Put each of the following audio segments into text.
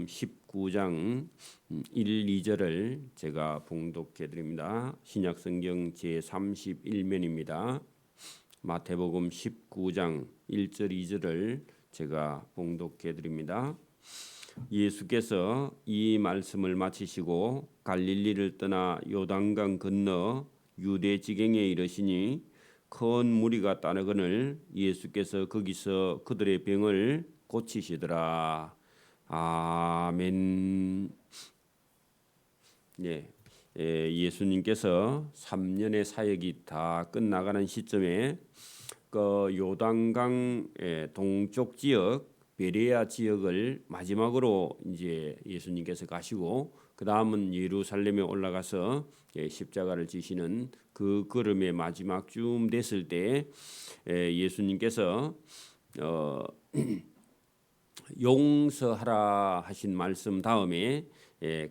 19장 1, 2절을 제가 봉독해 드립니다. 신약성경 제31면입니다. 마태복음 19장 1절 2절을 제가 봉독해 드립니다. 예수께서 이 말씀을 마치시고 갈릴리를 떠나 요단강 건너 유대 지경에 이르시니 큰 무리가 따르거늘 예수께서 거기서 그들의 병을 고치시더라. 아멘. 예수님께서 3년의 사역이 다 끝나가는 시점에 그 요단강 동쪽 지역 베레아 지역을 마지막으로 이제 예수님께서 가시고 그 다음은 예루살렘에 올라가서 십자가를 지시는 그 걸음의 마지막 쯤 됐을 때 예수님께서 용서하라 하신 말씀 다음에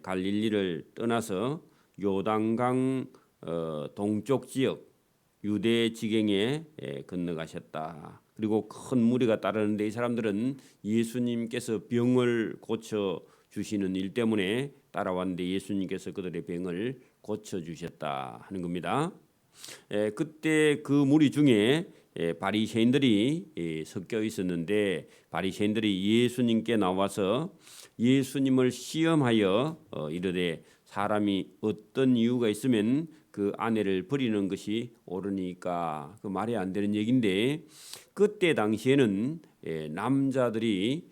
갈릴리를 떠나서 요단강 동쪽 지역 유대 지경에 건너가셨다. 그리고 큰 무리가 따르는데 이 사람들은 예수님께서 병을 고쳐 주시는 일 때문에 따라왔는데 예수님께서 그들의 병을 고쳐 주셨다 하는 겁니다. 그때 그 무리 중에 바리새인들이 섞여 있었는데 바리새인들이 예수님께 나와서 예수님을 시험하여 이르되 사람이 어떤 이유가 있으면 그 아내를 버리는 것이 옳으니까, 그 말이 안 되는 얘기인데 그때 당시에는 남자들이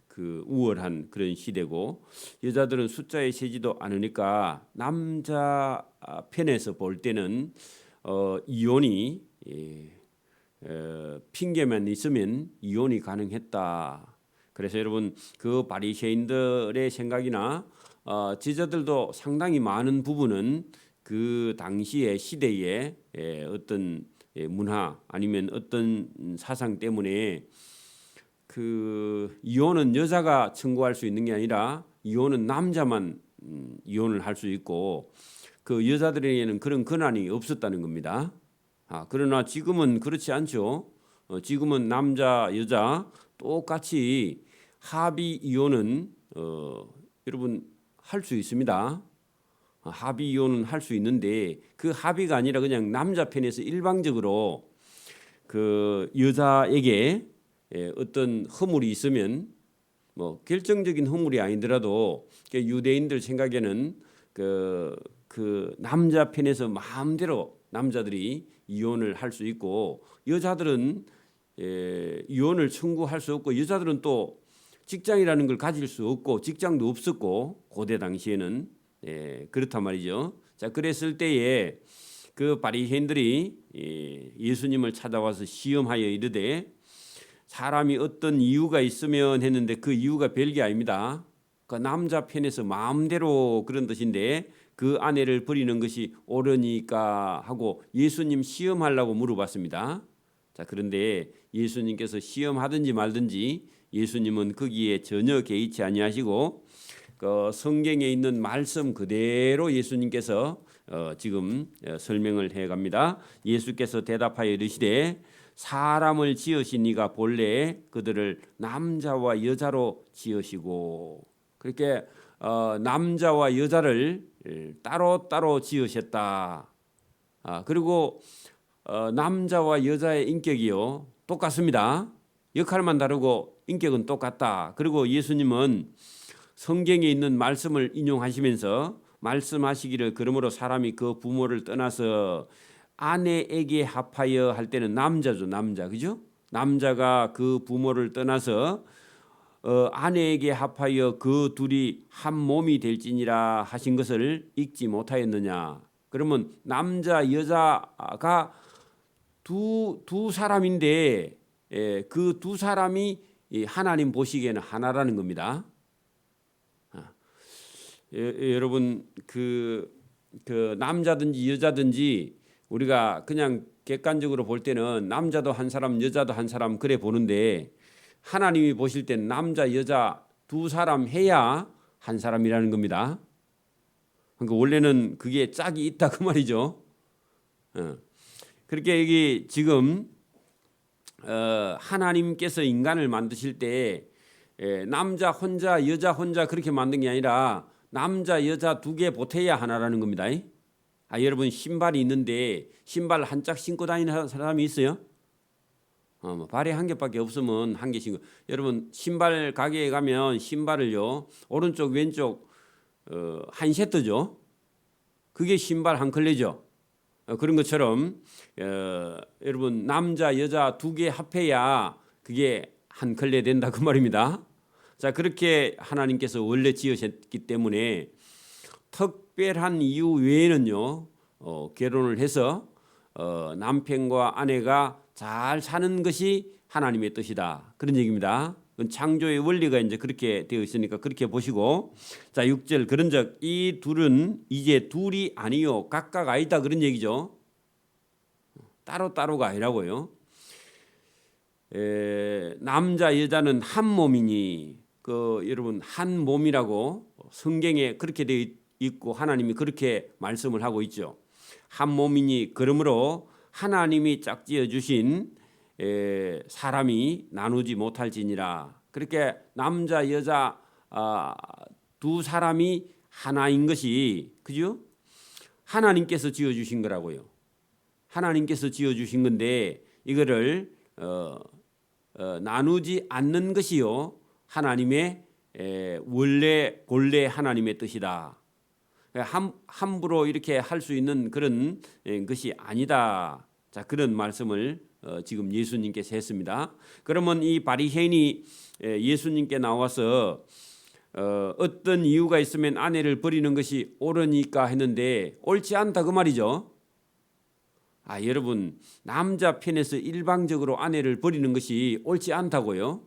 그 우월한 그런 시대고 여자들은 숫자에 세지도 않으니까 남자 편에서 볼 때는 이혼이 핑계만 있으면 이혼이 가능했다. 그래서 여러분 그 바리새인들의 생각이나 제자들도 상당히 많은 부분은 그 당시의 시대의 어떤 문화 아니면 어떤 사상 때문에 그 이혼은 여자가 청구할 수 있는 게 아니라 이혼은 남자만 이혼을 할 수 있고 그 여자들에게는 그런 권한이 없었다는 겁니다. 그러나 지금은 그렇지 않죠. 지금은 남자 여자 똑같이 합의 이혼은 여러분 할 수 있습니다. 합의 이혼은 할 수 있는데 그 합의가 아니라 그냥 남자 편에서 일방적으로 그 여자에게 어떤 허물이 있으면 뭐 결정적인 허물이 아니더라도 유대인들 생각에는 그 남자 편에서 마음대로 남자들이 이혼을 할 수 있고 여자들은 이혼을 청구할 수 없고 여자들은 또 직장이라는 걸 가질 수 없고 직장도 없었고 고대 당시에는 그렇단 말이죠. 자, 그랬을 때에 그 바리새인들이 예수님을 찾아와서 시험하여 이르되 사람이 어떤 이유가 있으면 했는데 그 이유가 별게 아닙니다. 그 남자 편에서 마음대로 그런 뜻인데 그 아내를 버리는 것이 옳으니까 하고 예수님 시험하려고 물어봤습니다. 자, 그런데 예수님께서 시험하든지 말든지 예수님은 거기에 전혀 개의치 아니하시고 그 성경에 있는 말씀 그대로 예수님께서 지금 설명을 해갑니다. 예수께서 대답하여 이르시되 사람을 지으신 이가 본래 그들을 남자와 여자로 지으시고 그렇게 남자와 여자를 따로따로 지으셨다. 그리고 남자와 여자의 인격이요 똑같습니다. 역할만 다르고 인격은 똑같다. 그리고 예수님은 성경에 있는 말씀을 인용하시면서 말씀하시기를 그러므로 사람이 그 부모를 떠나서 아내에게 합하여 할 때는 남자죠, 남자, 그죠? 남자가 그 부모를 떠나서 아내에게 합하여 그 둘이 한 몸이 될지니라 하신 것을 읽지 못하였느냐? 그러면 남자 여자가 두 사람인데 그 두 사람이 하나님 보시기에는 하나라는 겁니다. 여러분 그 남자든지 여자든지 우리가 그냥 객관적으로 볼 때는 남자도 한 사람 여자도 한 사람 그래 보는데 하나님이 보실 때는 남자 여자 두 사람 해야 한 사람이라는 겁니다. 그러니까 원래는 그게 짝이 있다 그 말이죠. 그렇게 여기 지금 하나님께서 인간을 만드실 때 남자 혼자 여자 혼자 그렇게 만든 게 아니라 남자 여자 두 개 보태야 하나라는 겁니다. 여러분 신발이 있는데 신발 한 짝 신고 다니는 사람이 있어요? 뭐 발에 한 개밖에 없으면 한 개 신고. 여러분 신발 가게에 가면 신발을요 오른쪽 왼쪽 한 세트죠. 그게 신발 한 컬레죠. 그런 것처럼 여러분 남자 여자 두 개 합해야 그게 한 컬레 된다 그 말입니다. 자 그렇게 하나님께서 원래 지으셨기 때문에 특별한 이유 외에는요 결혼을 해서 남편과 아내가 잘 사는 것이 하나님의 뜻이다 그런 얘기입니다. 창조의 원리가 이제 그렇게 되어 있으니까 그렇게 보시고 자 6절 그런즉 이 둘은 이제 둘이 아니요 각각 아니다 그런 얘기죠. 따로따로가 아니라고요. 남자 여자는 한 몸이니 여러분 한 몸이라고 성경에 그렇게 되어 있고 하나님이 그렇게 말씀을 하고 있죠. 한 몸이니 그러므로 하나님이 짝지어 주신 사람이 나누지 못할지니라. 그렇게 남자 여자 두 사람이 하나인 것이 그죠? 하나님께서 지어 주신 거라고요. 하나님께서 지어 주신 건데 이거를 나누지 않는 것이요 하나님의 본래 하나님의 뜻이다. 함부로 이렇게 할 수 있는 그런 것이 아니다. 자 그런 말씀을 지금 예수님께서 했습니다. 그러면 이 바리새인이 예수님께 나와서 어떤 이유가 있으면 아내를 버리는 것이 옳으니까 했는데 옳지 않다 그 말이죠. 여러분 남자 편에서 일방적으로 아내를 버리는 것이 옳지 않다고요?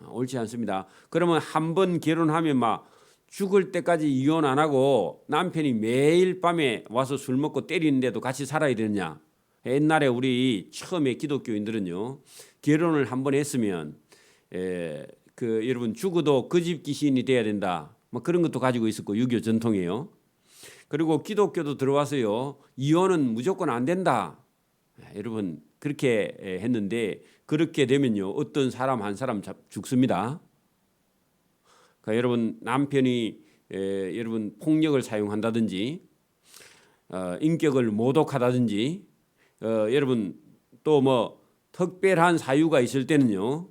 옳지 않습니다. 그러면 한 번 결혼하면 막 죽을 때까지 이혼 안 하고 남편이 매일 밤에 와서 술 먹고 때리는데도 같이 살아야 되느냐? 옛날에 우리 처음에 기독교인들은요 결혼을 한 번 했으면 여러분 죽어도 그 집 귀신이 돼야 된다. 뭐 그런 것도 가지고 있었고 유교 전통이에요. 그리고 기독교도 들어와서요 이혼은 무조건 안 된다. 여러분 그렇게 했는데 그렇게 되면요 어떤 사람 한 사람 죽습니다. 그러니까 여러분 남편이 여러분 폭력을 사용한다든지 인격을 모독하다든지 여러분 또 뭐 특별한 사유가 있을 때는요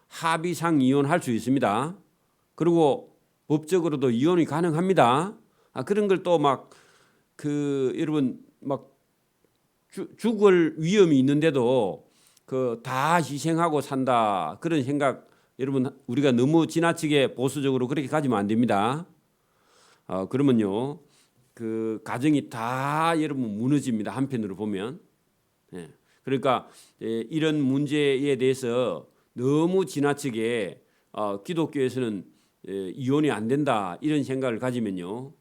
합의상 이혼할 수 있습니다. 그리고 법적으로도 이혼이 가능합니다. 그런 걸 또 막 여러분 막 죽을 위험이 있는데도 다 희생하고 산다 그런 생각 여러분 우리가 너무 지나치게 보수적으로 그렇게 가지면 안 됩니다. 그러면요 그 가정이 다 여러분 무너집니다. 한편으로 보면. 그러니까 이런 문제에 대해서 너무 지나치게 기독교에서는 이혼이 안 된다 이런 생각을 가지면요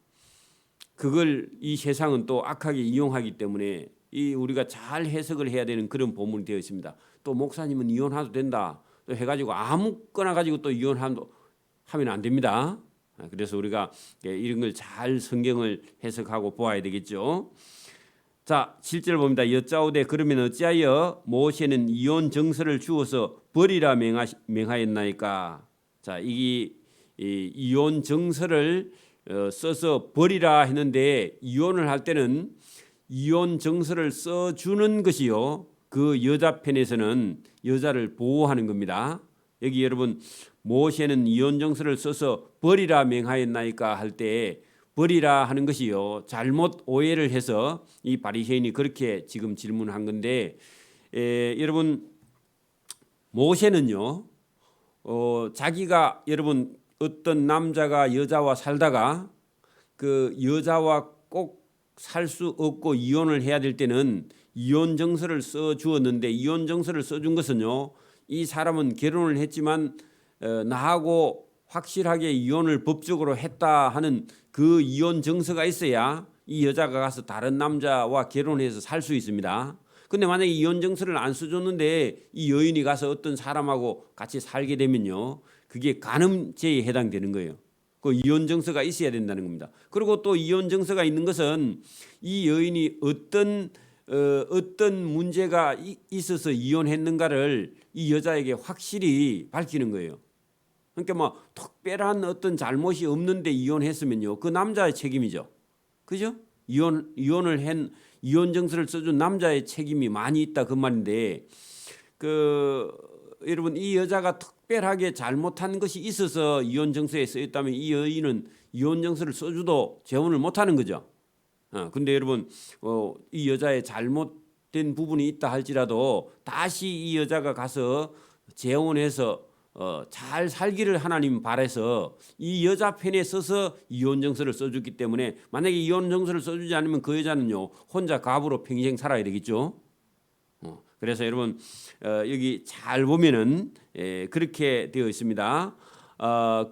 그걸 이 세상은 또 악하게 이용하기 때문에 우리가 잘 해석을 해야 되는 그런 본문이 되어 있습니다. 또 목사님은 이혼해도 된다 또 해가지고 아무거나 가지고 또 이혼하면 안 됩니다. 그래서 우리가 이런 걸 잘 성경을 해석하고 보아야 되겠죠. 자 7절 봅니다. 여짜오되 그러면 어찌하여 모세는 이혼 정서를 주어서 버리라 명하였나이까. 자 이 이혼 정서를 써서 버리라 했는데 이혼을 할 때는 이혼 정서를 써주는 것이요 그 여자 편에서는 여자를 보호하는 겁니다. 여기 여러분 모세는 이혼 정서를 써서 버리라 명하였나이까 할 때 버리라 하는 것이요 잘못 오해를 해서 이 바리새인이 그렇게 지금 질문한 건데 여러분 모세는요 자기가 여러분 어떤 남자가 여자와 살다가 그 여자와 꼭 살 수 없고 이혼을 해야 될 때는 이혼 정서를 써 주었는데 이혼 정서를 써준 것은요 이 사람은 결혼을 했지만 나하고 확실하게 이혼을 법적으로 했다 하는 그 이혼 정서가 있어야 이 여자가 가서 다른 남자와 결혼해서 살 수 있습니다. 근데 만약에 이혼 정서를 안 써줬는데 이 여인이 가서 어떤 사람하고 같이 살게 되면요 그게 간음죄에 해당되는 거예요. 그 이혼 정서가 있어야 된다는 겁니다. 그리고 또 이혼 정서가 있는 것은 이 여인이 어떤 문제가 있어서 이혼했는가를 이 여자에게 확실히 밝히는 거예요. 그러니까 뭐 특별한 어떤 잘못이 없는데 이혼했으면요, 그 남자의 책임이죠. 그죠? 이혼을 한 이혼 정서를 써준 남자의 책임이 많이 있다 그 말인데, 여러분 이 여자가 특별하게 잘못한 것이 있어서 이혼 정서에 쓰였다면 이 여인은 이혼 정서를 써주도 재혼을 못하는 거죠. 근데 여러분 이 여자의 잘못된 부분이 있다 할지라도 다시 이 여자가 가서 재혼해서 잘 살기를 하나님 바라서 이 여자 편에 서서 이혼 정서를 써줬기 때문에, 만약에 이혼 정서를 써주지 않으면 그 여자는요 혼자 가부로 평생 살아야 되겠죠. 그래서 여러분 여기 잘 보면은 그렇게 되어 있습니다.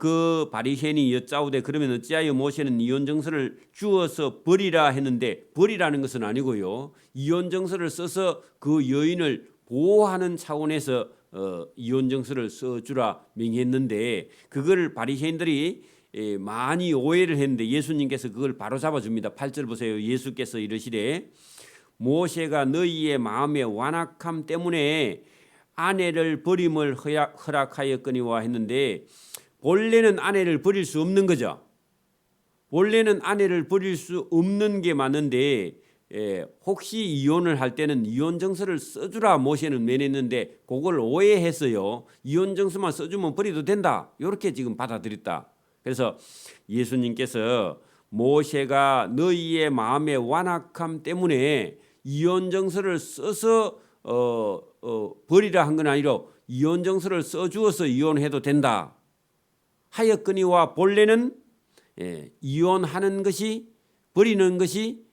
그 바리새인이 여짜오되 그러면 어찌하여 모세는 이혼 정서를 주어서 버리라 했는데, 버리라는 것은 아니고요, 이혼 정서를 써서 그 여인을 보호하는 차원에서 이혼 정서를 써주라 명했는데, 그걸 바리새인들이 많이 오해를 했는데 예수님께서 그걸 바로 잡아줍니다. 8절 보세요. 예수께서 이르시되 모세가 너희의 마음의 완악함 때문에 아내를 버림을 허락하였거니와 했는데, 본래는 아내를 버릴 수 없는 거죠. 본래는 아내를 버릴 수 없는 게 맞는데 혹시 이혼을 할 때는 이혼 정서를 써주라 모세는 명했는데 그걸 오해했어요. 이혼 정서만 써주면 버려도 된다, 이렇게 지금 받아들였다. 그래서 예수님께서 모세가 너희의 마음의 완악함 때문에 이혼 정서를 써서 버리라 한 건 아니라 이혼 정서를 써주어서 이혼해도 된다 하였거니와, 본래는 이혼하는 것이, 버리는 것이,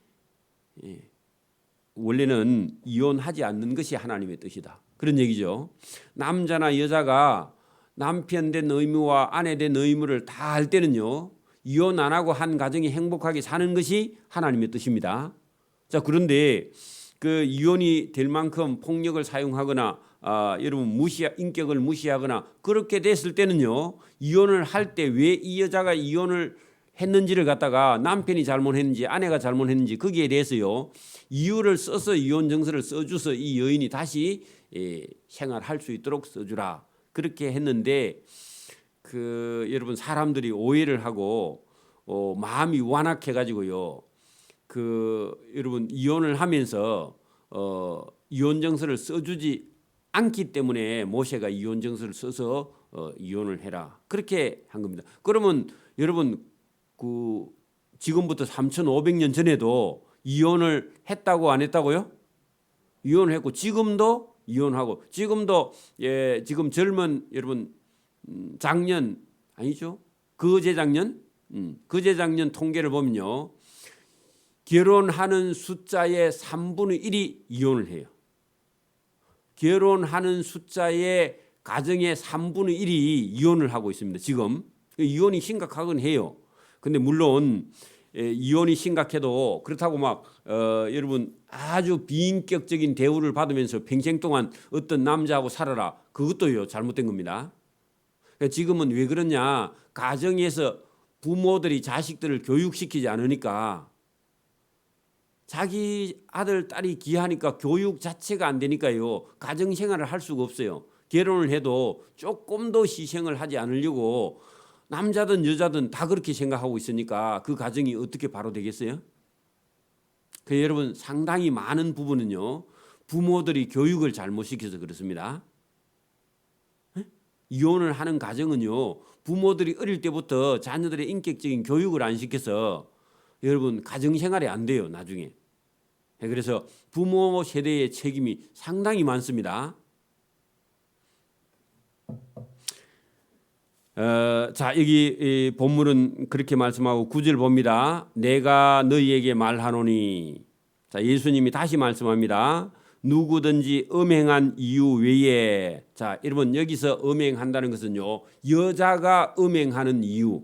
원래는 이혼하지 않는 것이 하나님의 뜻이다, 그런 얘기죠. 남자나 여자가 남편 된 의무와 아내 된 의무를 다 할 때는요, 이혼 안 하고 한 가정이 행복하게 사는 것이 하나님의 뜻입니다. 자, 그런데 그 이혼이 될 만큼 폭력을 사용하거나 여러분 인격을 무시하거나 그렇게 됐을 때는요, 이혼을 할 때 왜 이 여자가 이혼을 했는지를 갖다가 남편이 잘못했는지 아내가 잘못했는지 거기에 대해서요 이유를 써서 이혼 정서를 써줘서 이 여인이 다시 생활할 수 있도록 써주라, 그렇게 했는데 여러분 사람들이 오해를 하고 마음이 완악해 가지고요, 여러분 이혼을 하면서 이혼 정서를 써주지 않기 때문에 모세가 이혼 정서를 써서 이혼을 해라, 그렇게 한 겁니다. 그러면 여러분 지금부터 3,500년 전에도 이혼을 했다고 안 했다고요? 이혼을 했고 지금도 이혼하고, 지금도 지금 젊은 여러분 작년 아니죠? 그제작년 통계를 보면요, 결혼하는 숫자의 3분의 1이 이혼을 해요. 결혼하는 숫자의 가정의 3분의 1이 이혼을 하고 있습니다. 지금 이혼이 심각하긴 해요. 근데 물론 이혼이 심각해도 그렇다고 막 여러분 아주 비인격적인 대우를 받으면서 평생 동안 어떤 남자하고 살아라, 그것도요 잘못된 겁니다. 그러니까 지금은 왜 그러냐, 가정에서 부모들이 자식들을 교육시키지 않으니까, 자기 아들 딸이 귀하니까 교육 자체가 안 되니까요 가정생활을 할 수가 없어요. 결혼을 해도 조금 더 희생을 하지 않으려고 남자든 여자든 다 그렇게 생각하고 있으니까 그 가정이 어떻게 바로 되겠어요? 여러분 상당히 많은 부분은요 부모들이 교육을 잘못 시켜서 그렇습니다. 이혼을 하는 가정은요 부모들이 어릴 때부터 자녀들의 인격적인 교육을 안 시켜서 여러분 가정생활이 안 돼요 나중에. 그래서 부모 세대의 책임이 상당히 많습니다. 자, 여기 본문은 그렇게 말씀하고 9절 봅니다. 내가 너희에게 말하노니, 자, 예수님이 다시 말씀합니다. 누구든지 음행한 이유 외에, 자, 여러분 여기서 음행한다는 것은요 여자가 음행하는 이유.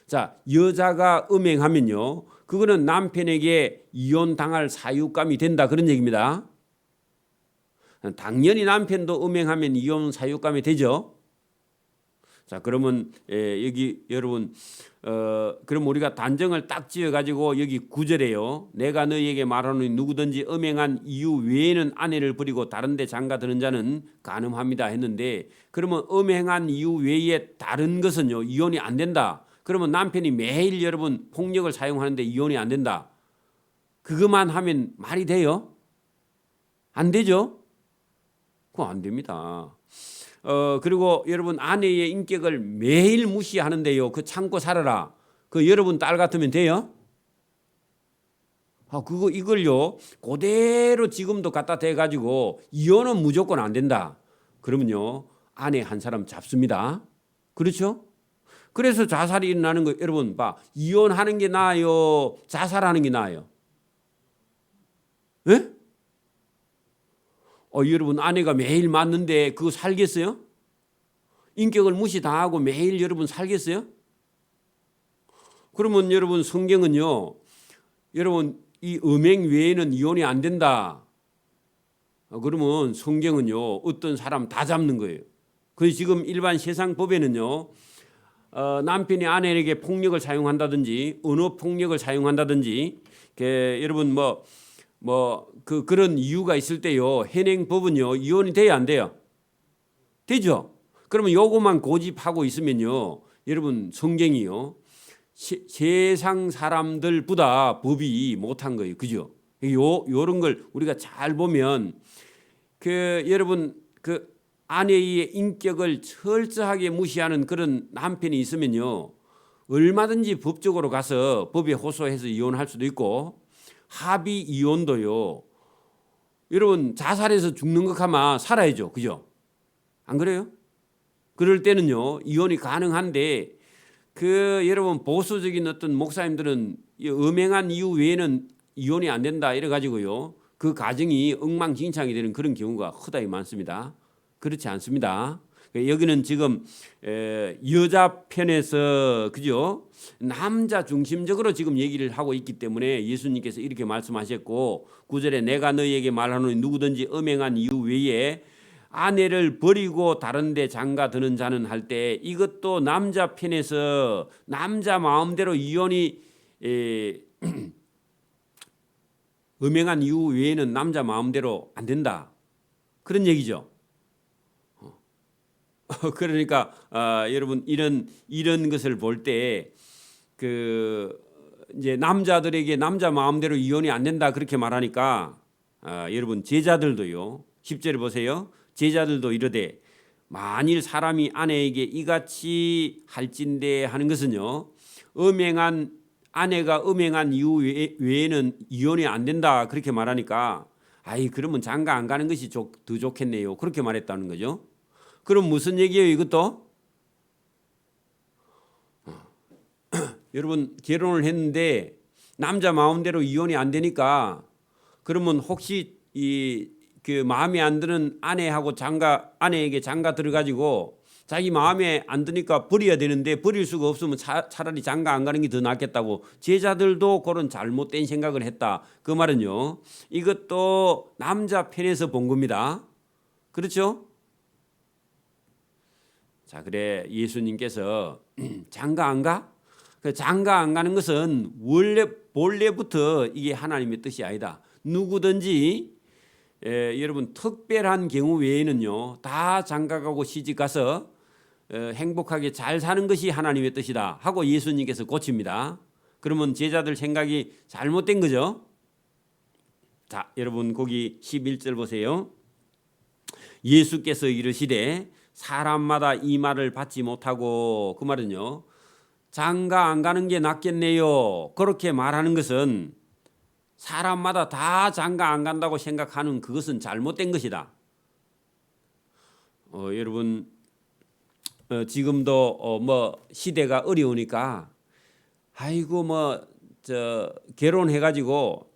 자, 여자가 음행하면요 그거는 남편에게 이혼당할 사유감이 된다, 그런 얘기입니다. 당연히 남편도 음행하면 이혼 사유감이 되죠. 자, 그러면 여기 여러분 그럼 우리가 단정을 딱 지어 가지고 여기 9절에요. 내가 너희에게 말하노니 누구든지 음행한 이유 외에는 아내를 버리고 다른 데 장가드는 자는 간음합니다 했는데, 그러면 음행한 이유 외에 다른 것은요 이혼이 안 된다. 그러면 남편이 매일 여러분 폭력을 사용하는데 이혼이 안 된다. 그것만 하면 말이 돼요? 안 되죠? 그거 안 됩니다. 그리고 여러분 아내의 인격을 매일 무시하는데요, 그 참고 살아라. 그 여러분 딸 같으면 돼요? 그거 이걸요 그대로 지금도 갖다 대 가지고 이혼은 무조건 안 된다. 그러면요 아내 한 사람 잡습니다. 그렇죠? 그래서 자살이 일어나는 거 여러분 봐. 이혼하는 게 나아요, 자살하는 게 나아요? 예? 여러분 아내가 매일 맞는데 그거 살겠어요? 인격을 무시당하고 매일 여러분 살겠어요? 그러면 여러분 성경은요 여러분 이 음행 외에는 이혼이 안 된다. 그러면 성경은요 어떤 사람 다 잡는 거예요. 그래서 지금 일반 세상 법에는요 남편이 아내에게 폭력을 사용한다든지 언어 폭력을 사용한다든지 여러분 그런 이유가 있을 때요 현행법은요 이혼이 돼야 안 돼요? 되죠. 그러면 요것만 고집하고 있으면요 여러분 성경이요 세상 사람들보다 법이 못한 거예요. 그죠? 요런 걸 우리가 잘 보면 여러분 아내의 인격을 철저하게 무시하는 그런 남편이 있으면요 얼마든지 법적으로 가서 법에 호소해서 이혼할 수도 있고, 합의 이혼도요 여러분 자살해서 죽는 것 하면 살아야죠. 그죠? 안 그래요? 그럴 때는요 이혼이 가능한데 여러분 보수적인 어떤 목사님들은 음행한 이유 외에는 이혼이 안 된다 이래 가지고요 그 가정이 엉망진창이 되는 그런 경우가 허다히 많습니다. 그렇지 않습니다. 여기는 지금 여자 편에서 그죠? 남자 중심적으로 지금 얘기를 하고 있기 때문에 예수님께서 이렇게 말씀하셨고, 9절에 내가 너희에게 말하노니 누구든지 음행한 이유 외에 아내를 버리고 다른 데 장가드는 자는 할 때, 이것도 남자 편에서 남자 마음대로 이혼이 음행한 이유 외에는 남자 마음대로 안 된다. 그런 얘기죠. 그러니까 여러분 이런 것을 볼 때 이제 남자들에게 남자 마음대로 이혼이 안 된다 그렇게 말하니까 여러분 제자들도요 10절에 보세요. 제자들도 이르되 만일 사람이 아내에게 이같이 할진대 하는 것은요 아내가 음행한 이유 외에는 이혼이 안 된다 그렇게 말하니까 그러면 장가 안 가는 것이 더 좋겠네요 그렇게 말했다는 거죠. 그럼 무슨 얘기예요 이것도? 여러분 결혼을 했는데 남자 마음대로 이혼이 안 되니까 그러면 혹시 그 마음에 안 드는 아내에게 장가 들어가지고 자기 마음에 안 드니까 버려야 되는데 버릴 수가 없으면 차라리 장가 안 가는 게 더 낫겠다고 제자들도 그런 잘못된 생각을 했다. 그 말은요 이것도 남자 편에서 본 겁니다. 그렇죠? 자, 그래 예수님께서 장가 안 가? 장가 안 가는 것은 본래부터 이게 하나님의 뜻이 아니다. 누구든지 여러분 특별한 경우 외에는요 다 장가 가고 시집 가서 행복하게 잘 사는 것이 하나님의 뜻이다 하고 예수님께서 고칩니다. 그러면 제자들 생각이 잘못된 거죠. 자, 여러분 거기 11절 보세요. 예수께서 이르시되 사람마다 이 말을 받지 못하고, 그 말은요 장가 안 가는 게 낫겠네요 그렇게 말하는 것은 사람마다 다 장가 안 간다고 생각하는 그것은 잘못된 것이다. 여러분 지금도 시대가 어려우니까 결혼해가지고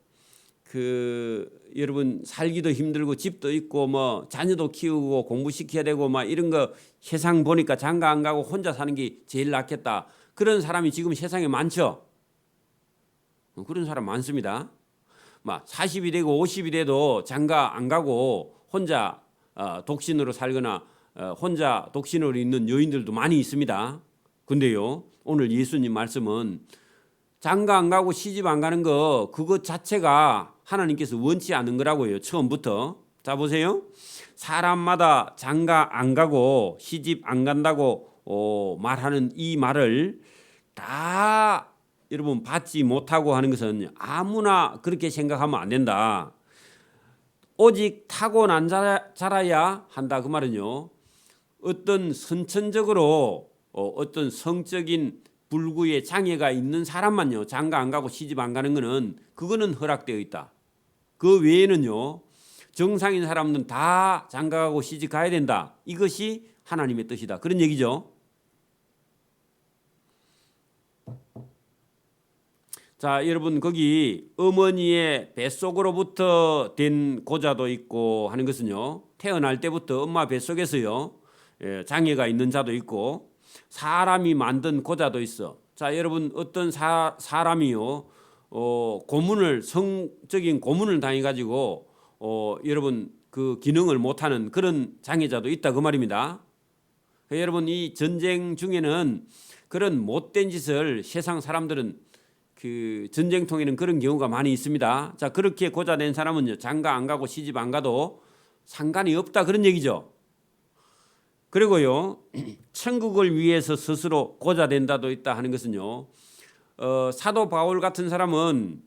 여러분 살기도 힘들고 집도 있고 자녀도 키우고 공부시켜야 되고 이런 거 세상 보니까 장가 안 가고 혼자 사는 게 제일 낫겠다. 그런 사람이 지금 세상에 많죠. 그런 사람 많습니다. 40이 되고 50이 돼도 장가 안 가고 혼자 독신으로 살거나 혼자 독신으로 있는 여인들도 많이 있습니다. 근데요, 오늘 예수님 말씀은 장가 안 가고 시집 안 가는 거 그것 자체가 하나님께서 원치 않은 거라고요. 처음부터. 자 보세요. 사람마다 장가 안 가고 시집 안 간다고 말하는 이 말을 다 여러분 받지 못하고 하는 것은 아무나 그렇게 생각하면 안 된다. 오직 타고난 자라야 한다. 그 말은요. 어떤 선천적으로 어떤 성적인 불구의 장애가 있는 사람만요. 장가 안 가고 시집 안 가는 거는 그거는 허락되어 있다. 그 외에는요. 정상인 사람은 다 장가 가고 시집 가야 된다. 이것이 하나님의 뜻이다. 그런 얘기죠. 자, 여러분 거기 어머니의 뱃속으로부터 된 고자도 있고 하는 것은요. 태어날 때부터 엄마 뱃속에서요. 장애가 있는 자도 있고 사람이 만든 고자도 있어. 자, 여러분 어떤 사람이요. 성적인 고문을 당해 가지고 여러분 그 기능을 못하는 그런 장애자도 있다 그 말입니다. 여러분 이 전쟁 중에는 그런 못된 짓을 세상 사람들은 그 전쟁통에는 그런 경우가 많이 있습니다. 자, 그렇게 고자된 사람은요 장가 안 가고 시집 안 가도 상관이 없다 그런 얘기죠. 그리고요 천국을 위해서 스스로 고자된다도 있다 하는 것은요 사도 바울 같은 사람은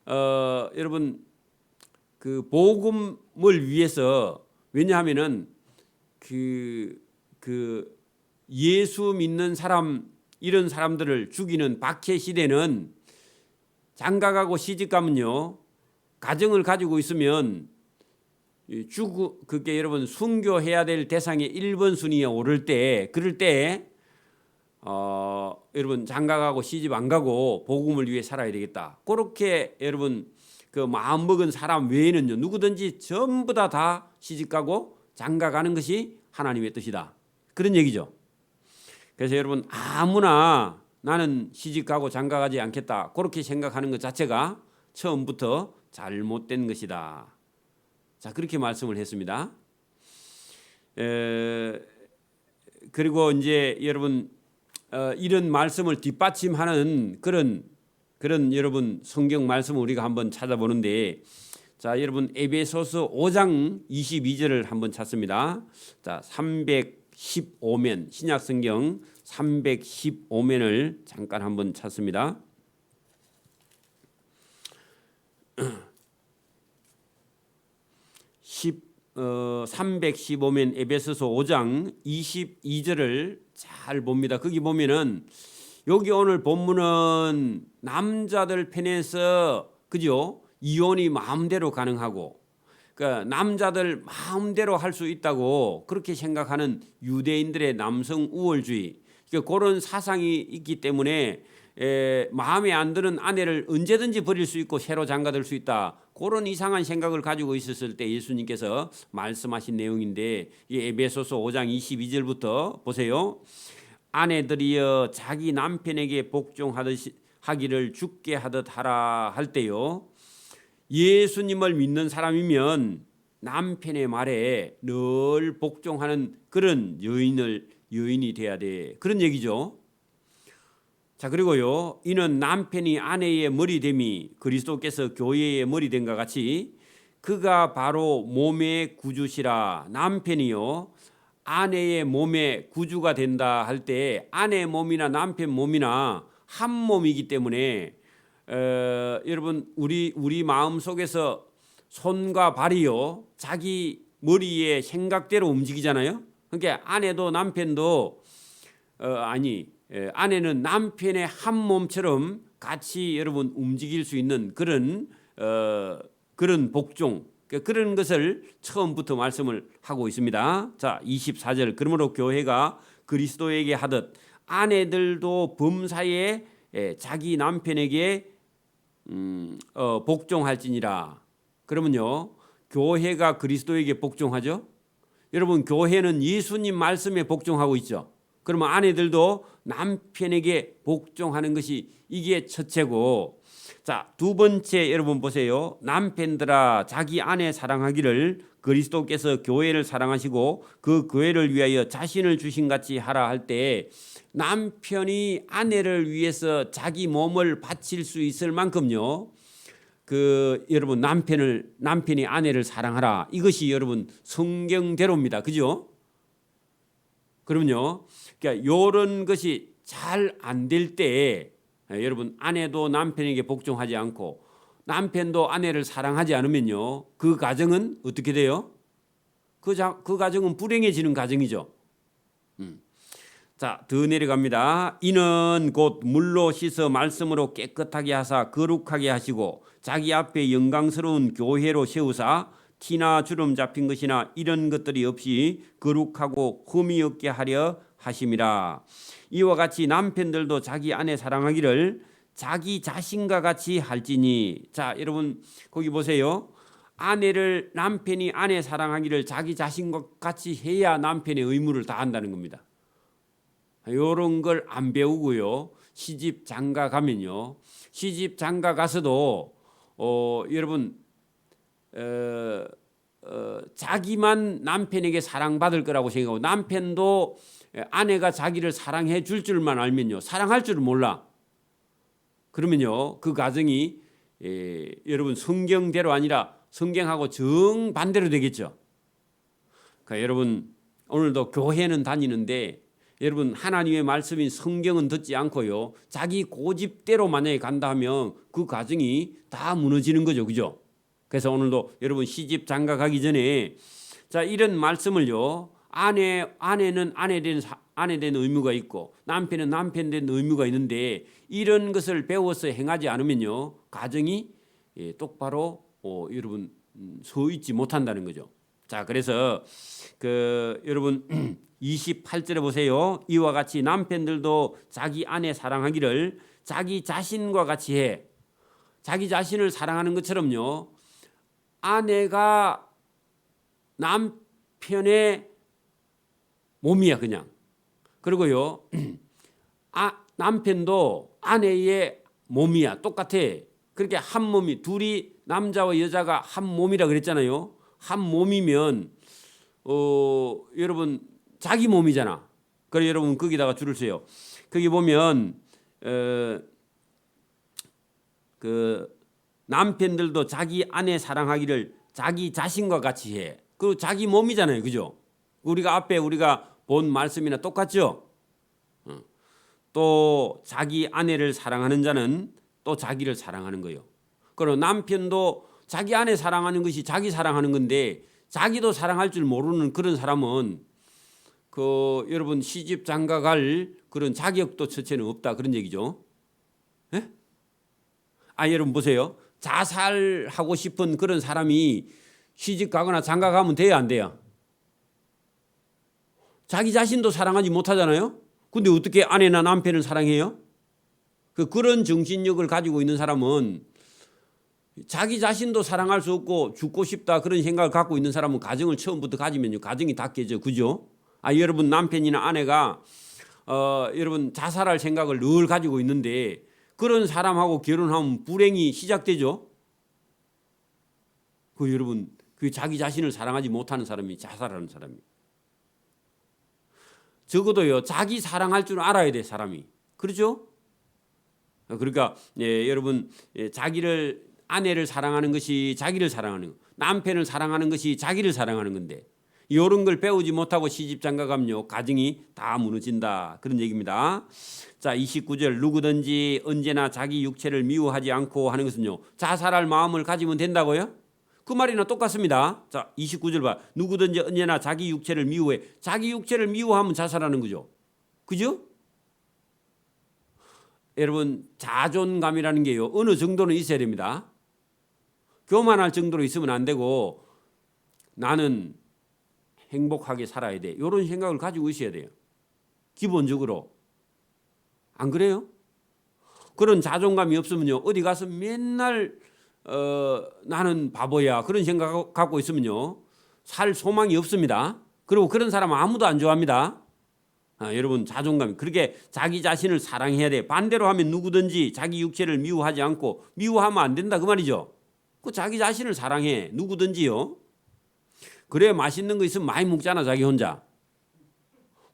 여러분 그 복음을 위해서 왜냐하면은 그 예수 믿는 사람 이런 사람들을 죽이는 박해 시대는 장가가고 시집가면요 가정을 가지고 있으면 그게 여러분 순교해야 될 대상의 1번 순위에 오를 때 그럴 때 여러분 장가가고 시집 안 가고 복음을 위해 살아야 되겠다. 그렇게 여러분 그 마음 먹은 사람 외에는요 누구든지 전부 다 시집가고 장가가는 것이 하나님의 뜻이다. 그런 얘기죠. 그래서 여러분 아무나 나는 시집가고 장가가지 않겠다 그렇게 생각하는 것 자체가 처음부터 잘못된 것이다. 자 그렇게 말씀을 했습니다. 그리고 이제 여러분 이런 말씀을 뒷받침하는 그런 여러분 성경 말씀을 우리가 한번 찾아보는데 자 여러분 에베소서 5장 22절을 한번 찾습니다. 자 315면 신약 성경 315면을 잠깐 한번 찾습니다. 315면 에베소서 5장 22절을 잘 봅니다. 거기 보면은 여기 오늘 본문은 남자들 편에서 그죠? 이혼이 마음대로 가능하고 그러니까 남자들 마음대로 할 수 있다고 그렇게 생각하는 유대인들의 남성 우월주의 그러니까 그런 사상이 있기 때문에 마음에 안 드는 아내를 언제든지 버릴 수 있고 새로 장가들 수 있다. 그런 이상한 생각을 가지고 있었을 때 예수님께서 말씀하신 내용인데 이 에베소서 5장 22절부터 보세요. 아내들이여 자기 남편에게 복종하기를 주께 하듯 하라 할 때요. 예수님을 믿는 사람이면 남편의 말에 늘 복종하는 그런 여인이 돼야 돼. 그런 얘기죠. 자 그리고요 이는 남편이 아내의 머리됨이 그리스도께서 교회의 머리됨과 같이 그가 바로 몸의 구주시라. 남편이요 아내의 몸의 구주가 된다 할 때 아내 몸이나 남편 몸이나 한 몸이기 때문에 여러분 우리 마음 속에서 손과 발이요 자기 머리의 생각대로 움직이잖아요. 그러니까 아내도 남편도 아내는 남편의 한 몸처럼 같이 여러분 움직일 수 있는 그런 복종 그런 것을 처음부터 말씀을 하고 있습니다. 자 24절 그러므로 교회가 그리스도에게 하듯 아내들도 범사에 자기 남편에게 복종할지니라. 그러면요 교회가 그리스도에게 복종하죠. 여러분 교회는 예수님 말씀에 복종하고 있죠. 그러면 아내들도 남편에게 복종하는 것이 이게 첫째고, 자, 두 번째 여러분 보세요. 남편들아 자기 아내 사랑하기를 그리스도께서 교회를 사랑하시고 그 교회를 위하여 자신을 주신 같이 하라 할 때, 남편이 아내를 위해서 자기 몸을 바칠 수 있을 만큼요, 여러분 남편이 아내를 사랑하라, 이것이 여러분 성경대로입니다. 그죠? 그러면요, 그러니까 이런 것이 잘 안 될 때, 여러분 아내도 남편에게 복종하지 않고 남편도 아내를 사랑하지 않으면요, 그 가정은 어떻게 돼요? 그 가정은 불행해지는 가정이죠. 자, 더 내려갑니다. 이는 곧 물로 씻어 말씀으로 깨끗하게 하사 거룩하게 하시고 자기 앞에 영광스러운 교회로 세우사 티나 주름 잡힌 것이나 이런 것들이 없이 거룩하고 흠이 없게 하려 하심이라. 이와 같이 남편들도 자기 아내 사랑하기를 자기 자신과 같이 할지니. 자, 여러분 거기 보세요. 남편이 아내 사랑하기를 자기 자신과 같이 해야 남편의 의무를 다한다는 겁니다. 이런 걸 안 배우고요, 시집 장가 가면요, 시집 장가 가서도 여러분 자기만 남편에게 사랑받을 거라고 생각하고 남편도 아내가 자기를 사랑해 줄 줄만 알면요, 사랑할 줄을 몰라. 그러면요, 그 가정이 여러분 성경대로 아니라 성경하고 정반대로 되겠죠. 그러니까 여러분 오늘도 교회는 다니는데 여러분 하나님의 말씀인 성경은 듣지 않고요, 자기 고집대로 만약에 간다 하면 그 가정이 다 무너지는 거죠. 그죠? 그래서 오늘도 여러분 시집 장가 가기 전에, 자, 이런 말씀을요, 아내는 아내 된 의무가 있고 남편은 남편 된 의무가 있는데 이런 것을 배워서 행하지 않으면요, 가정이 똑바로 여러분 서 있지 못한다는 거죠. 자, 그래서 여러분 28절에 보세요. 이와 같이 남편들도 자기 아내 사랑하기를 자기 자신과 같이 해. 자기 자신을 사랑하는 것처럼요, 아내가 남편의 몸이야 그냥. 그리고요, 남편도 아내의 몸이야, 똑같아. 그렇게 한 몸이, 둘이 남자와 여자가 한 몸이라 그랬잖아요. 한 몸이면 여러분 자기 몸이잖아. 그래 여러분 거기다가 줄을 서요. 거기 보면 남편들도 자기 아내 사랑하기를 자기 자신과 같이 해. 그리고 자기 몸이잖아요. 그죠? 우리가 본 말씀이나 똑같죠? 또 자기 아내를 사랑하는 자는 또 자기를 사랑하는 거예요. 그리고 남편도 자기 아내 사랑하는 것이 자기 사랑하는 건데 자기도 사랑할 줄 모르는 그런 사람은 여러분 시집 장가 갈 그런 자격도 첫째는 없다, 그런 얘기죠. 예? 여러분 보세요. 자살하고 싶은 그런 사람이 시집 가거나 장가 가면 돼야 안 돼요? 자기 자신도 사랑하지 못하잖아요. 근데 어떻게 아내나 남편을 사랑해요? 그런 정신력을 가지고 있는 사람은, 자기 자신도 사랑할 수 없고 죽고 싶다 그런 생각을 갖고 있는 사람은 가정을 처음부터 가지면요, 가정이 다 깨져. 그죠? 여러분 남편이나 아내가 여러분 자살할 생각을 늘 가지고 있는데 그런 사람하고 결혼하면 불행이 시작되죠. 여러분 자기 자신을 사랑하지 못하는 사람이 자살하는 사람이. 적어도요, 자기 사랑할 줄 알아야 돼, 사람이. 그렇죠? 그러니까 여러분 아내를 사랑하는 것이 자기를 사랑하는 거, 남편을 사랑하는 것이 자기를 사랑하는 건데 이런 걸 배우지 못하고 시집 장가 가면요, 가정이 다 무너진다, 그런 얘기입니다. 자, 29절 누구든지 언제나 자기 육체를 미워하지 않고 하는 것은요, 자살할 마음을 가지면 된다고요? 그 말이나 똑같습니다. 자, 29절 봐. 누구든지 언제나 자기 육체를 미워해. 자기 육체를 미워하면 자살하는 거죠. 그죠? 여러분 자존감이라는 게요, 어느 정도는 있어야 됩니다. 교만할 정도로 있으면 안 되고 나는 행복하게 살아야 돼, 이런 생각을 가지고 있어야 돼요, 기본적으로. 안 그래요? 그런 자존감이 없으면요, 어디 가서 맨날 나는 바보야 그런 생각 갖고 있으면요, 살 소망이 없습니다. 그리고 그런 사람은 아무도 안 좋아합니다. 여러분 자존감. 그렇게 자기 자신을 사랑해야 돼. 반대로 하면 누구든지 자기 육체를 미워하지 않고 미워하면 안 된다 그 말이죠. 그 자기 자신을 사랑해. 누구든지요. 그래 맛있는 거 있으면 많이 먹잖아 자기 혼자.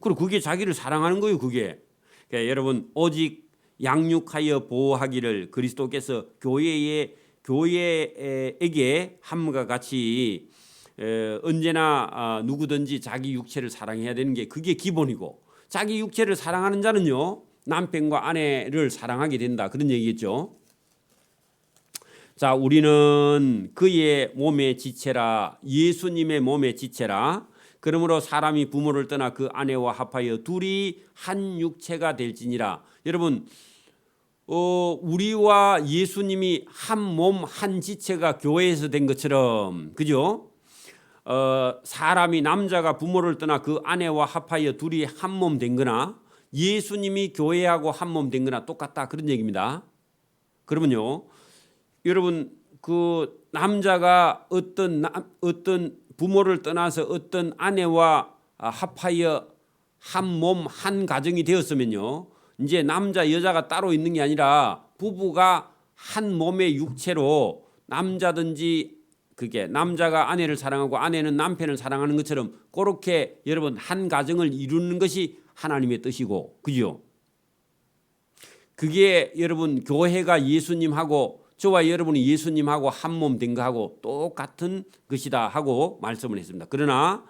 그리고 그게 자기를 사랑하는 거예요. 그게. 그러니까 여러분 오직 양육하여 보호하기를 그리스도께서 교회에게 함과 같이 언제나 누구든지 자기 육체를 사랑해야 되는 게 그게 기본이고 자기 육체를 사랑하는 자는요 남편과 아내를 사랑하게 된다 그런 얘기겠죠. 자, 우리는 그의 몸의 지체라 예수님의 몸의 지체라. 그러므로 사람이 부모를 떠나 그 아내와 합하여 둘이 한 육체가 될지니라. 여러분 우리와 예수님이 한 몸 한 지체가 교회에서 된 것처럼 그죠? 사람이 남자가 부모를 떠나 그 아내와 합하여 둘이 한 몸 된 거나 예수님이 교회하고 한 몸 된 거나 똑같다 그런 얘기입니다. 그러면요 여러분 그 남자가 어떤 부모를 떠나서 어떤 아내와 합하여 한 몸 한 가정이 되었으면요 이제 남자 여자가 따로 있는 게 아니라 부부가 한 몸의 육체로 남자든지 그게 남자가 아내를 사랑하고 아내는 남편을 사랑하는 것처럼 그렇게 여러분 한 가정을 이루는 것이 하나님의 뜻이고 그죠? 그게 여러분 교회가 예수님하고 저와 여러분이 예수님하고 한 몸 된 거하고 똑같은 것이다 하고 말씀을 했습니다. 그러나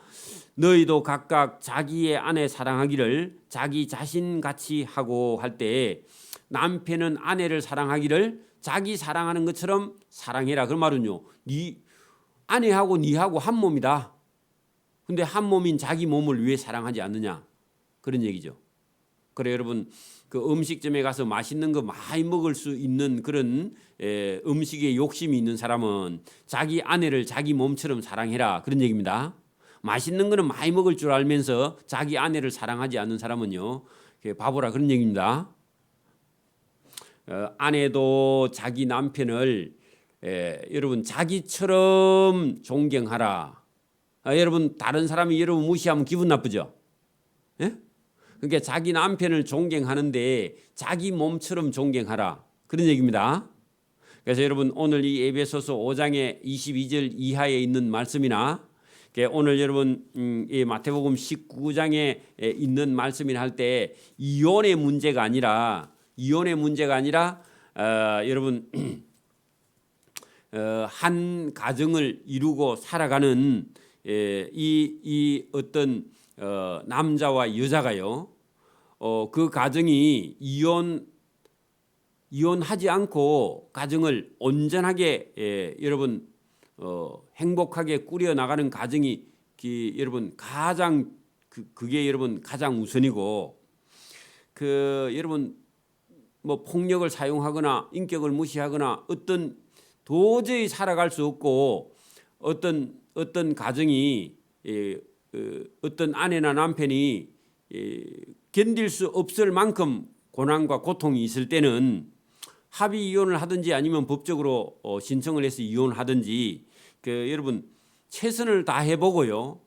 너희도 각각 자기의 아내 사랑하기를 자기 자신같이 하고 할 때 남편은 아내를 사랑하기를 자기 사랑하는 것처럼 사랑해라. 그 말은요. 네 아내하고 네하고 한 몸이다. 근데 한 몸인 자기 몸을 왜 사랑하지 않느냐. 그런 얘기죠. 그래 여러분 그 음식점에 가서 맛있는 거 많이 먹을 수 있는 그런 음식에 욕심이 있는 사람은 자기 아내를 자기 몸처럼 사랑해라. 그런 얘기입니다. 맛있는 거는 많이 먹을 줄 알면서 자기 아내를 사랑하지 않는 사람은요 바보라 그런 얘기입니다. 아내도 자기 남편을 여러분 자기처럼 존경하라. 여러분 다른 사람이 여러분 무시하면 기분 나쁘죠? 예? 그러니까 자기 남편을 존경하는데 자기 몸처럼 존경하라. 그런 얘기입니다. 그래서 여러분 오늘 이 에베소서 5장의 22절 이하에 있는 말씀이나 오늘 여러분 이 마태복음 19장에 있는 말씀이나 할 때 이혼의 문제가 아니라 여러분 한 가정을 이루고 살아가는 이 어떤 남자와 여자가요 그 가정이 이혼하지 않고 가정을 온전하게 여러분 행복하게 꾸려 나가는 가정이 여러분 가장 그게 여러분 가장 우선이고 여러분 뭐 폭력을 사용하거나 인격을 무시하거나 어떤 도저히 살아갈 수 없고 어떤 가정이 어떤 아내나 남편이 견딜 수 없을 만큼 고난과 고통이 있을 때는 합의 이혼을 하든지 아니면 법적으로 신청을 해서 이혼을 하든지 여러분 최선을 다해보고요.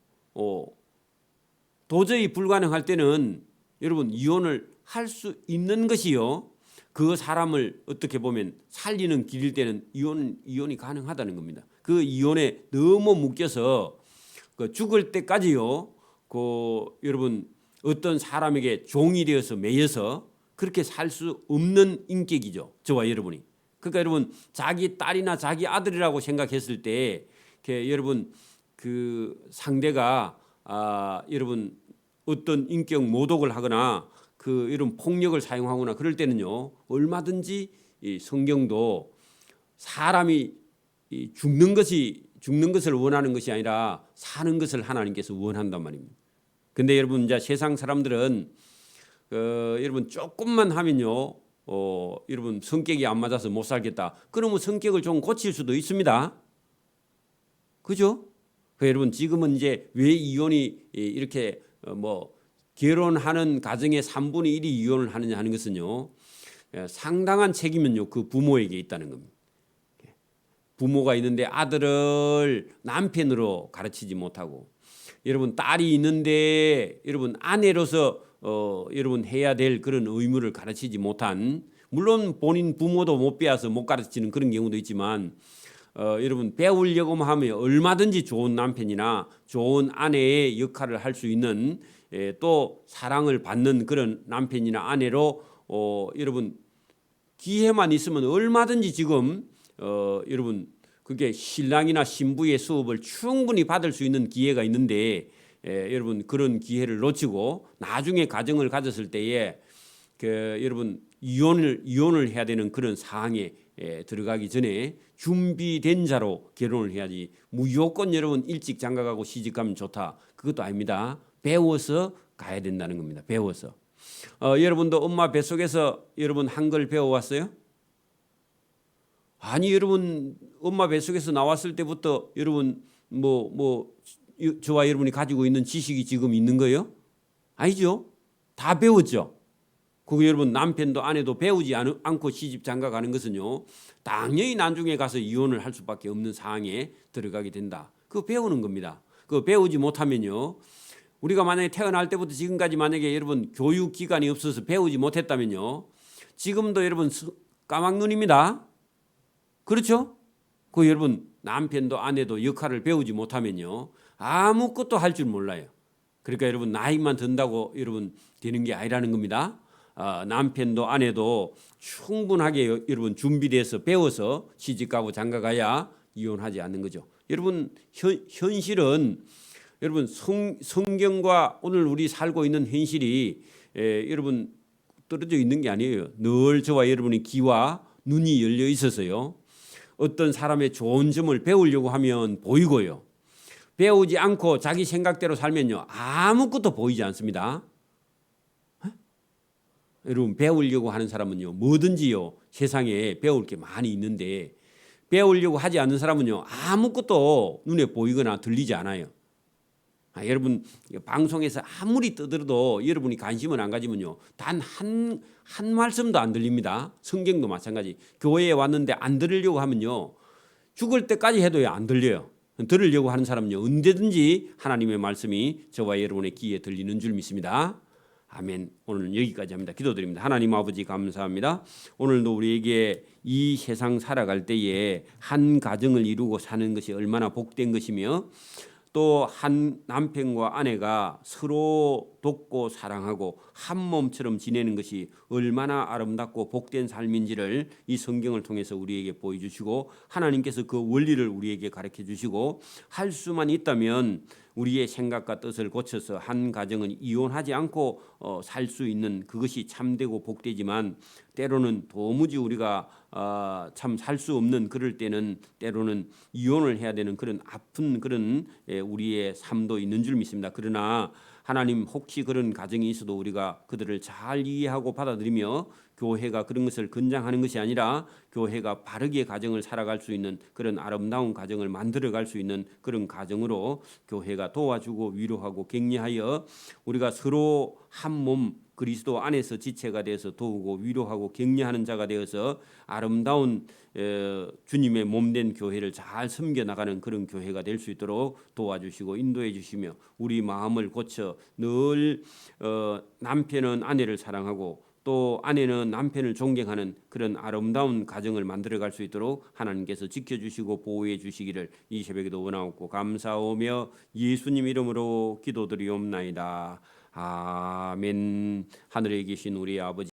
도저히 불가능할 때는 여러분 이혼을 할 수 있는 것이요. 그 사람을 어떻게 보면 살리는 길일 때는 이혼이 가능하다는 겁니다. 그 이혼에 너무 묶여서 죽을 때까지요. 여러분 어떤 사람에게 종이 되어서 매여서 그렇게 살 수 없는 인격이죠. 저와 여러분이. 그러니까 여러분 자기 딸이나 자기 아들이라고 생각했을 때 여러분 그 상대가 여러분 어떤 인격 모독을 하거나 이런 폭력을 사용하거나 그럴 때는요. 얼마든지 이 성경도 사람이 죽는 것을 원하는 것이 아니라 사는 것을 하나님께서 원한단 말입니다. 근데 여러분 이제 세상 사람들은 여러분 조금만 하면요, 여러분 성격이 안 맞아서 못 살겠다. 그러면 성격을 좀 고칠 수도 있습니다. 그죠? 여러분 지금은 이제 왜 이혼이 이렇게 결혼하는 가정의 3분의 1이 이혼을 하느냐 하는 것은요, 상당한 책임은요 그 부모에게 있다는 겁니다. 부모가 있는데 아들을 남편으로 가르치지 못하고, 여러분 딸이 있는데 여러분 아내로서 여러분 해야 될 그런 의무를 가르치지 못한, 물론 본인 부모도 못 배워서 못 가르치는 그런 경우도 있지만 여러분 배우려고만 하면 얼마든지 좋은 남편이나 좋은 아내의 역할을 할 수 있는 또 사랑을 받는 그런 남편이나 아내로 여러분 기회만 있으면 얼마든지 지금 여러분 그게 신랑이나 신부의 수업을 충분히 받을 수 있는 기회가 있는데 여러분 그런 기회를 놓치고 나중에 가정을 가졌을 때에 여러분 이혼을 해야 되는 그런 상황에 들어가기 전에 준비된 자로 결혼을 해야지, 무조건 여러분 일찍 장가가고 시집가면 좋다, 그것도 아닙니다. 배워서 가야 된다는 겁니다. 배워서. 여러분도 엄마 뱃속에서 여러분 한글 배워왔어요? 아니, 여러분 엄마 뱃속에서 나왔을 때부터 여러분 저와 여러분이 가지고 있는 지식이 지금 있는 거예요? 아니죠. 다 배웠죠. 그거 여러분 남편도 아내도 배우지 않고 시집 장가 가는 것은요, 당연히 나중에 가서 이혼을 할 수밖에 없는 상황에 들어가게 된다. 그거 배우는 겁니다. 그거 배우지 못하면요, 우리가 만약에 태어날 때부터 지금까지 만약에 여러분 교육 기간이 없어서 배우지 못했다면요, 지금도 여러분 까막눈입니다. 그렇죠? 그 여러분 남편도 아내도 역할을 배우지 못하면요, 아무것도 할 줄 몰라요. 그러니까 여러분 나이만 든다고 여러분 되는 게 아니라는 겁니다. 남편도 아내도 충분하게 여러분 준비돼서 배워서 시집가고 장가가야 이혼하지 않는 거죠. 여러분 현실은 여러분 성경과 오늘 우리 살고 있는 현실이 여러분 떨어져 있는 게 아니에요. 늘 저와 여러분의 귀와 눈이 열려 있어서요, 어떤 사람의 좋은 점을 배우려고 하면 보이고요, 배우지 않고 자기 생각대로 살면요 아무것도 보이지 않습니다. 여러분 배우려고 하는 사람은요 뭐든지요 세상에 배울 게 많이 있는데, 배우려고 하지 않는 사람은요 아무것도 눈에 보이거나 들리지 않아요. 여러분 방송에서 아무리 떠들어도 여러분이 관심을 안 가지면요 단 한 말씀도 안 들립니다. 성경도 마찬가지. 교회에 왔는데 안 들으려고 하면요 죽을 때까지 해도요 안 들려요. 들으려고 하는 사람은요 언제든지 하나님의 말씀이 저와 여러분의 귀에 들리는 줄 믿습니다. 아멘. 오늘은 여기까지 합니다. 기도드립니다. 하나님 아버지 감사합니다. 오늘도 우리에게 이 세상 살아갈 때에 한 가정을 이루고 사는 것이 얼마나 복된 것이며, 또 한 남편과 아내가 서로 돕고 사랑하고 한 몸처럼 지내는 것이 얼마나 아름답고 복된 삶인지를 이 성경을 통해서 우리에게 보여주시고, 하나님께서 그 원리를 우리에게 가르쳐 주시고, 할 수만 있다면 우리의 생각과 뜻을 고쳐서 한 가정은 이혼하지 않고 살 수 있는 그것이 참되고 복되지만, 때로는 도무지 우리가 참 살 수 없는 그럴 때는 때로는 이혼을 해야 되는 그런 아픈 그런 우리의 삶도 있는 줄 믿습니다. 그러나 하나님 혹시 그런 가정이 있어도 우리가 그들을 잘 이해하고 받아들이며 교회가 그런 것을 권장하는 것이 아니라 교회가 바르게 가정을 살아갈 수 있는 그런 아름다운 가정을 만들어갈 수 있는 그런 가정으로 교회가 도와주고 위로하고 격려하여 우리가 서로 한 몸 그리스도 안에서 지체가 되어서 도우고 위로하고 격려하는 자가 되어서 아름다운 주님의 몸된 교회를 잘 섬겨나가는 그런 교회가 될 수 있도록 도와주시고 인도해 주시며, 우리 마음을 고쳐 늘 남편은 아내를 사랑하고 또 아내는 남편을 존경하는 그런 아름다운 가정을 만들어갈 수 있도록 하나님께서 지켜주시고 보호해 주시기를 이 새벽에도 원하옵고 감사하며 예수님 이름으로 기도드리옵나이다. 아멘. 하늘에 계신 우리 아버지